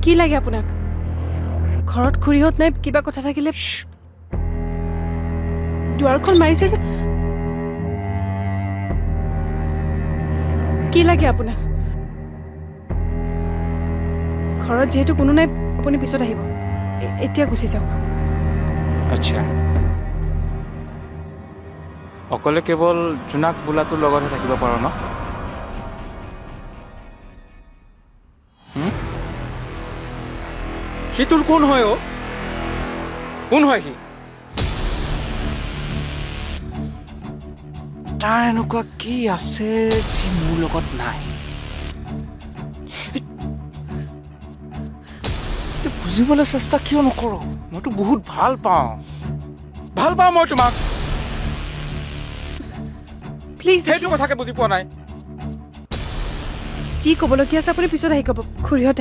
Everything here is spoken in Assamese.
কি লাগে আপোনাক ঘৰত খুৰীহঁত নাই কিবা কথা থাকিলে দুৱাৰখন মাৰিছে যে কি লাগে আপোনাক ঘৰত যেহেতু কোনো নাই আপুনি পিছত আহিব এতিয়া গুচি যাওক আচ্ছা অকলে কেৱল জোনাক বোলাটোৰ লগতহে থাকিব পাৰো ন সি তোৰ কোন হয় অ' কোন হয় সি তাৰ এনেকুৱা কি আছে যি মোৰ লগত নাই বুজিবলৈ চেষ্টা কিয় নকৰো মইতো বহুত ভাল পাওঁ মই তোমাক প্লিজ সেইটো কথাকে বুজি পোৱা নাই যি ক'বলগীয়া আছে আপুনি পিছত আহি ক'ব খুৰীহঁত